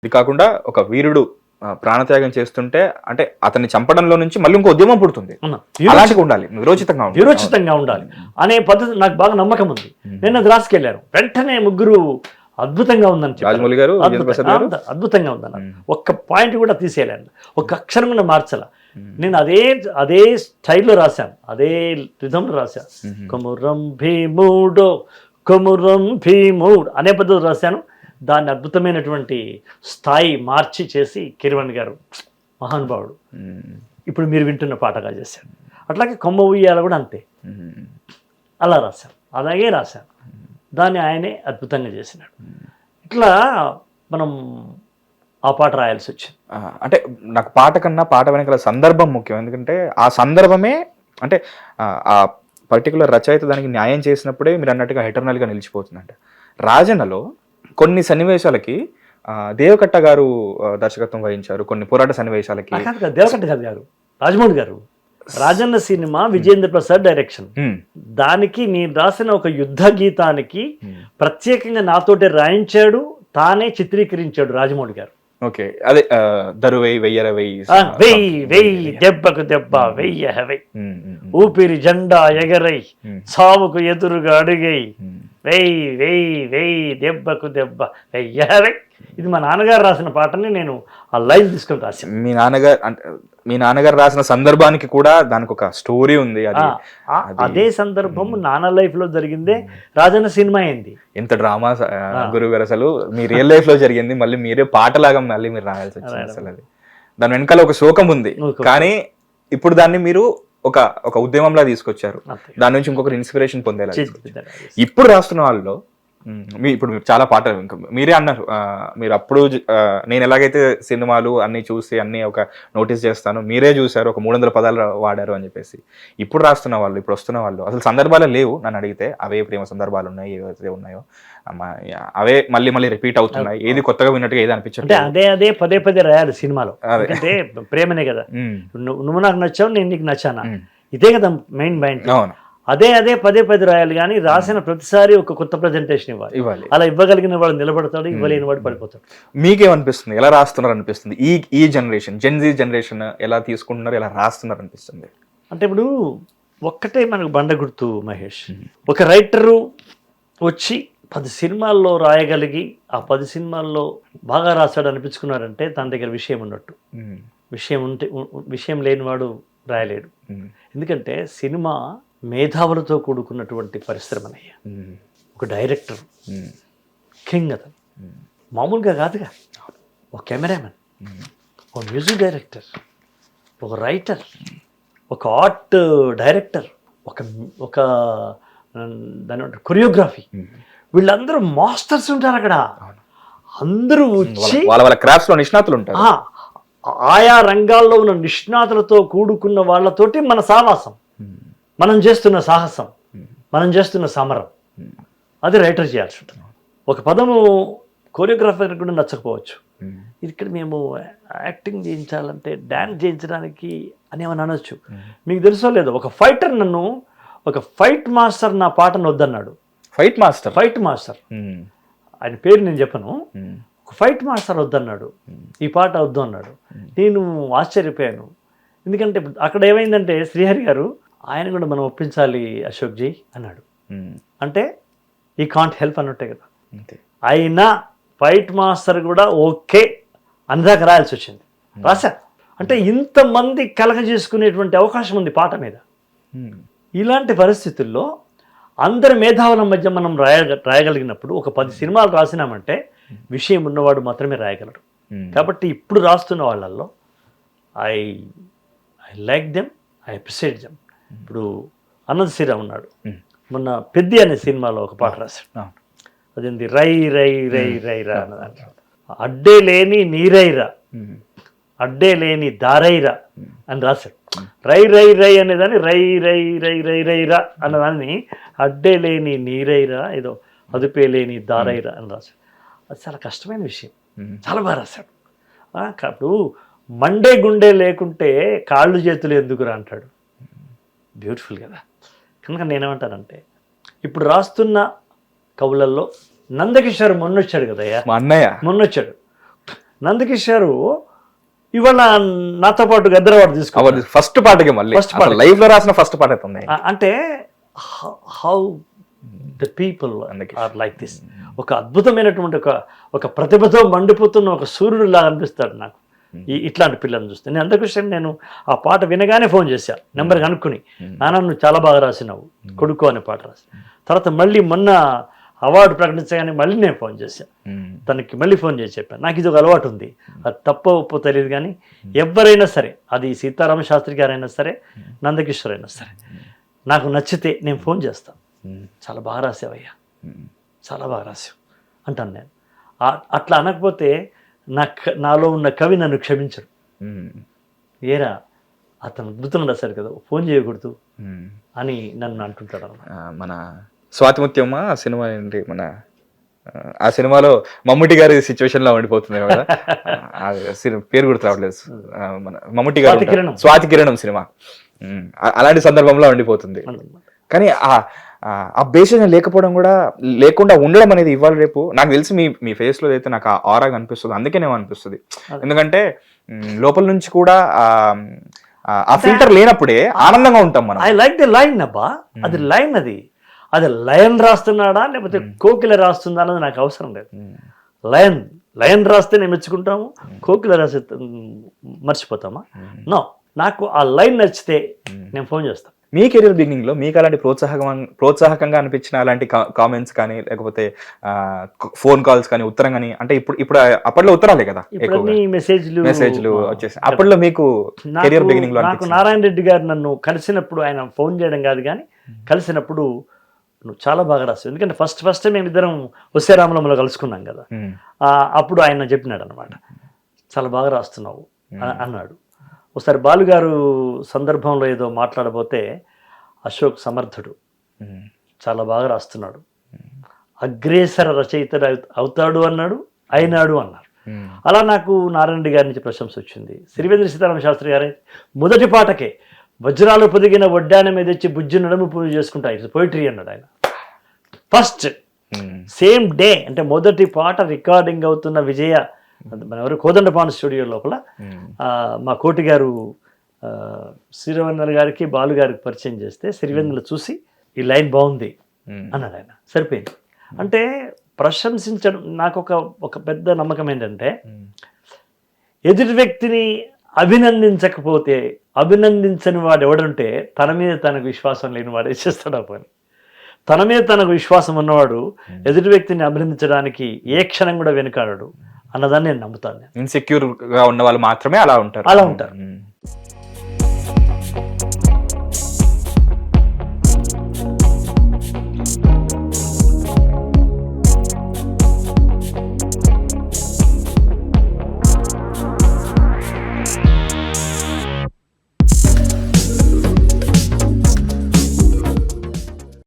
ఇది కాకుండా ఒక వీరుడు ప్రాణత్యాగం చేస్తుంటే అంటే అతన్ని చంపడంలో నుంచి మళ్ళీ ఇంకో ఉద్యమం పుడుతుంది. అలాంటిగా ఉండాలి, విరోచితంగా ఉండాలి అనే పద్ధతి నాకు బాగా నమ్మకం ఉంది. నేను అది రాసుకెళ్ళాను. వెంటనే ముగ్గురు అద్భుతంగా ఉందని రాజమౌళి గారు, అద్భుతంగా ఉందన్న. ఒక్క పాయింట్ కూడా తీసేయలేను, ఒక్క అక్షరం కూడా మార్చాల. నేను అదే స్టైల్లో రాశాను, అదే రిథంలో రాశాను. కొమురం భీముడో కొమురం భీముడు అనే పద్ధతి రాశాను. దాన్ని అద్భుతమైనటువంటి స్థాయి మార్చి చేసి కిరవణ్ గారు మహానుభావుడు ఇప్పుడు మీరు వింటున్న పాటగా చేశాడు. అట్లాగే కొమ్మ ఉయ్యాల కూడా అంతే, అలా రాశాను, అలాగే రాశాను. దాన్ని ఆయనే అద్భుతంగా చేసినాడు. ఇట్లా మనం ఆ పాట రాయాల్సి వచ్చింది. అంటే నాకు పాట కన్నా పాట వెనకాల సందర్భం ముఖ్యం. ఎందుకంటే ఆ సందర్భమే అంటే ఆ పర్టికులర్ రచయిత దానికి న్యాయం చేసినప్పుడే మీరు అన్నట్టుగా ఎటర్నల్గా నిలిచిపోతుందంట. రాజన్నలో కొన్ని సన్నివేశాలకి దేవకట్ట గారు దర్శకత్వం వహించారు, కొన్ని పోరాట సన్నివేశాలకి. దేవకట్ట గారు, రాజమౌళి గారు. Rajanna cinema Vijayendra Prasad direction. దానికి నేను రాసిన ఒక యుద్ధ గీతానికి ప్రత్యేకంగా నాతోటి రాయించాడు, తానే చిత్రీకరించాడు రాజమౌళి గారు. ఓకే, అదే దరువై వెయ్యర వెయ్యి వెయ్యి దెబ్బకు దెబ్బ వెయ్య ఊపిరి జెండా ఎగరై సావుకు ఎదురుగా అడుగై వెయ్యి వెయ్యి వెయ్యి దెబ్బకు దెబ్బ వెయ్య. ఇది మా నాన్నగారు రాసిన పాటని నేను ఆ లైన్ తీసుకొని రాశాను. మీ నాన్నగారు రాసిన సందర్భానికి కూడా దానికి ఒక స్టోరీ ఉంది. అదే సందర్భం నాన్న లైఫ్ లో జరిగిందే రాజన్న సినిమా అయింది. ఎంత డ్రామా గురువు గారు, అసలు మీ రియల్ లైఫ్ లో జరిగింది, మళ్ళీ మీరే పాటలాగా మళ్ళీ మీరు రాయాల్సి వచ్చింది. అసలు అది దాని వెనకాల ఒక శోకం ఉంది, కానీ ఇప్పుడు దాన్ని మీరు ఒక ఉద్యమంలా తీసుకొచ్చారు. దాని నుంచి ఇంకొకరు ఇన్స్పిరేషన్ పొందేలా. ఇప్పుడు రాస్తున్న వాళ్ళలో ఇప్పుడు చాలా పాటలు ఇంకా మీరే అన్నారు, మీరు అప్పుడు నేను ఎలాగైతే సినిమాలు అన్ని చూసి అన్ని ఒక నోటీస్ చేస్తాను, మీరే చూసారు, ఒక 300 పదాలు వాడారు అని చెప్పేసి. ఇప్పుడు రాస్తున్న వాళ్ళు, ఇప్పుడు వస్తున్న వాళ్ళు అసలు సందర్భాలే లేవు నన్ను అడిగితే. అవే ప్రేమ సందర్భాలు ఉన్నాయి, ఏవైతే ఉన్నాయో అవే మళ్ళీ మళ్ళీ రిపీట్ అవుతున్నాయి. ఏది కొత్తగా విన్నట్టుగా ఏది అనిపించట్లేదు. అదే పదే పదే రాయాలి సినిమాలో. అంటే ప్రేమనే కదా, నువ్వు నాకు నచ్చావు, నేను నీకు నచ్చానా, ఇదే కదా మెయిన్ పాయింట్. అవును, అదే పదే పదే రాయాలి. కానీ రాసిన ప్రతిసారి ఒక కొత్త ప్రజెంటేషన్ ఇవ్వాలి. అలా ఇవ్వగలిగిన వాడు నిలబడతాడు, ఇవ్వలేని వాడు పడిపోతాడు. మీకేమనిపిస్తుంది, ఎలా రాస్తున్నారు అనిపిస్తుంది? ఈ జనరేషన్, జెన్జీ జనరేషన్ ఎలా తీసుకుంటున్నారు, ఎలా రాస్తున్నారు అనిపిస్తుంది? అంటే ఇప్పుడు ఒక్కటే మనకు బండ గుర్తు మహేష్. ఒక రైటరు వచ్చి 10 సినిమాల్లో రాయగలిగి ఆ 10 సినిమాల్లో బాగా రాశాడు అనిపించుకున్నారంటే తన దగ్గర విషయం ఉన్నట్టు. విషయం లేనివాడు రాయలేడు. ఎందుకంటే సినిమా మేధావులతో కూడుకున్నటువంటి పరిశ్రమనయ్యా. ఒక డైరెక్టర్ కింగ్, అతను మామూలుగా కాదుగా. ఒక కెమెరామెన్, ఒక మ్యూజిక్ డైరెక్టర్, ఒక రైటర్, ఒక ఆర్ట్ డైరెక్టర్, ఒక దాని కొరియోగ్రఫీ, వీళ్ళందరూ మాస్టర్స్ ఉంటారు అక్కడ. అందరూ వచ్చి వాళ్ళ క్రాఫ్ట్స్ లో నిష్ణాతులు ఉంటారు. ఆయా రంగాల్లో ఉన్న నిష్ణాతులతో కూడుకున్న వాళ్ళతోటి మన సావాసం, మనం చేస్తున్న సాహసం, మనం చేస్తున్న సమరం, అది రైటర్ చేయాల్సి ఉంటుంది. ఒక పదము కోరియోగ్రాఫర్ కూడా నచ్చకపోవచ్చు. ఇక్కడ మేము యాక్టింగ్ చేయించాలంటే డ్యాన్స్ చేయించడానికి అని ఏమని అనొచ్చు. మీకు తెలుసో లేదో, ఒక ఫైటర్ నన్ను, ఒక ఫైట్ మాస్టర్ నా పాటను వద్దన్నాడు. ఫైట్ మాస్టర్ ఆయన పేరు నేను చెప్పను. ఒక ఫైట్ మాస్టర్ వద్దన్నాడు, ఈ పాట వద్దు అన్నాడు. నేను ఆశ్చర్యపోయాను. ఎందుకంటే అక్కడ ఏమైందంటే శ్రీహరి గారు ఆయన కూడా మనం ఒప్పించాలి అశోక్జీ అన్నాడు. అంటే ఈ కాంట్ హెల్ప్ అన్నట్టే కదా. అయినా ఫైట్ మాస్టర్ కూడా ఓకే అందాక రాయాల్సి వచ్చింది. రాశా అంటే ఇంతమంది కలగజేసుకునేటువంటి అవకాశం ఉంది పాట మీద. ఇలాంటి పరిస్థితుల్లో అందరి మేధావుల మధ్య మనం రాయగలిగినప్పుడు ఒక 10 సినిమాలు రాసినామంటే విషయం ఉన్నవాడు మాత్రమే రాయగలడు. కాబట్టి ఇప్పుడు రాస్తున్న వాళ్ళల్లో I like them, I appreciate them. ఇప్పుడు అనంత్ శ్రీరామ్ ఉన్నాడు, మొన్న పెద్ది అనే సినిమాలో ఒక పాట రాశాడు. అదేంటి రై రై రై రై రా అన్నదాన్ని, అడ్డే లేని నీరైరా, అడ్డే లేని దారైరా అని రాశాడు. రై రై రై అనేదాన్ని రై రై రై రై రైరా అన్నదాన్ని అడ్డే లేని నీరైరా, ఏదో అదుపే లేని దారైరా అని రాశాడు. అది చాలా కష్టమైన విషయం, చాలా బాగా రాశాడు. ఇప్పుడు మండే గుండె లేకుంటే కాళ్ళు చేతులు ఎందుకురా అంటాడు. బ్యూటిఫుల్ కదా. కనుక నేనేమంటానంటే ఇప్పుడు రాస్తున్న కవులల్లో నందకిషోర్ మొన్నొచ్చాడు కదయ్యా, మా అన్నయ్య మొన్నొచ్చాడు. నందకిషోర్ ఇవాళ నాతో పాటు గద్దరవాడు తీసుకోవాలి ఫస్ట్ పాటకి మళ్ళీ లైఫ్ లో రాసిన ఫస్ట్ పాట అవుతుంది. అంటే how the people are like this. ఒక అద్భుతమైనటువంటి ఒక ప్రతిభతో మండిపోతున్న ఒక సూర్యుడు లాగా అనిపిస్తాడు నాకు ఇట్లాంటి పిల్లల్ని చూస్తే. నేను అందుకోసం నేను ఆ పాట వినగానే ఫోన్ చేశాను, నెంబర్ కనుక్కుని, నాన్న నువ్వు చాలా బాగా రాసినావు కొడుకు అనే పాట రాసి. తర్వాత మళ్ళీ మొన్న అవార్డు ప్రకటించగానే మళ్ళీ నేను ఫోన్ చేశాను తనకి, మళ్ళీ ఫోన్ చేసి చెప్పాను నాకు ఇది ఒక అలవాటు ఉంది, అది తప్ప ఒప్పో తెలియదు కానీ ఎవరైనా సరే, అది సీతారామ శాస్త్రి గారైనా సరే నందకిషోర్ అయినా సరే, నాకు నచ్చితే నేను ఫోన్ చేస్తాను, చాలా బాగా రాసావయ్యా, చాలా బాగా రాసావు అంటాను నేను. అట్లా అనకపోతే నాలో ఉన్న కవి నన్ను క్షమించడు. ఏరా అతను అద్భుతం రాశారు కదా, ఫోన్ చేయకూడదు అని నన్ను అంటుంటాడు. మన స్వాతిముత్యమ్మ సినిమా ఏంటి, మన ఆ సినిమాలో మమ్ముటి గారి సిచ్యువేషన్ లో ఉండిపోతుంది కదా, పేరు గుర్తు రావట్లేదు, మన మమ్ముటి గారు స్వాతి కిరణం సినిమా అలాంటి సందర్భంలో ఉండిపోతుంది. కానీ ఆ బేసిస్ లేకుండా ఉండడం అనేది ఇవాళ రేపు నాకు తెలిసి మీ ఫేస్ లో అయితే నాకు ఆ ఆరా కనిపిస్తుంది, అందుకేనేమో అనిపిస్తుంది. ఎందుకంటే లోపల నుంచి కూడా ఆ ఫిల్టర్ లేనప్పుడే ఆనందంగా ఉంటాం మనం. ఐ లైక్ ది లైన్ అబ్బా, అది లైన్, అది లయన్ రాస్తున్నాడా లేకపోతే కోకిల రాస్తుందా అన్నది నాకు అవసరం లేదు. లయన్ రాస్తే నేను మెచ్చుకుంటాము, కోకిల రాస్తే మర్చిపోతామా? నో, నాకు ఆ లైన్ నచ్చితే నేను ఫోన్ చేస్తాను. మీ కెరీర్ బిగినింగ్ లో మీకు అలాంటి ప్రోత్సాహకంగా అనిపించిన అలాంటి కామెంట్స్ కానీ లేకపోతే ఫోన్ కాల్స్ కానీ ఉత్తరం కానీ, అంటే ఇప్పుడు అప్పట్లో ఉత్తరాలే కదా మెసేజ్లు వచ్చేసి, అప్పట్లో మీకు కెరీర్ బిగినింగ్ లో నాకు నారాయణ రెడ్డి గారు నన్ను కలిసినప్పుడు, ఆయన ఫోన్ చేయడం కాదు కానీ కలిసినప్పుడు, నువ్వు చాలా బాగా రాస్తావు, ఎందుకంటే ఫస్ట్ మేము ఇద్దరం వస్తే రామలంలో కలుసుకున్నాం కదా, అప్పుడు ఆయన చెప్పినాడు అనమాట, చాలా బాగా రాస్తున్నావు అన్నాడు. ఒకసారి బాలుగారు సందర్భంలో ఏదో మాట్లాడబోతే, అశోక్ సమర్థుడు, చాలా బాగా రాస్తున్నాడు, అగ్రేసర రచయిత అవుతాడు అన్నాడు, అయినాడు అన్నారు. అలా నాకు నారాయణ రెడ్డి గారి నుంచి ప్రశంస వచ్చింది. శ్రీవేంద్ర సీతారామ శాస్త్రి గారి మొదటి పాటకే వజ్రాలు పొదిగిన వడ్డాన మీద వచ్చి బుజ్జి నడుము పూజ చేసుకుంటా, ఇట్స్ పోయిటరీ అన్నాడు ఆయన. ఫస్ట్ సేమ్ డే, అంటే మొదటి పాట రికార్డింగ్ అవుతున్న విజయ, మన ఎవరు కోదండపాన్ స్టూడియో లోపల మా కోటి గారు శ్రీరవీంద్ర గారికి బాలు గారికి పరిచయం చేస్తే, శ్రీవేంద్రలో చూసి ఈ లైన్ బాగుంది అన్నాడు ఆయన. సరిపోయింది. అంటే ప్రశంసించడం నాకు ఒక పెద్ద నమ్మకం ఏంటంటే, ఎదుటి వ్యక్తిని అభినందించకపోతే, అభినందించని వాడు ఎవడంటే తన మీద తనకు విశ్వాసం లేని వాడు చేస్తాడు ఆ పని. తన మీద తనకు విశ్వాసం ఉన్నవాడు ఎదుటి వ్యక్తిని అభినందించడానికి ఏ క్షణం కూడా వెనుకాడడు అన్నదాన్ని నేను నమ్ముతాను. ఇన్సెక్యూర్ గా ఉన్న వాళ్ళు మాత్రమే అలా ఉంటారు.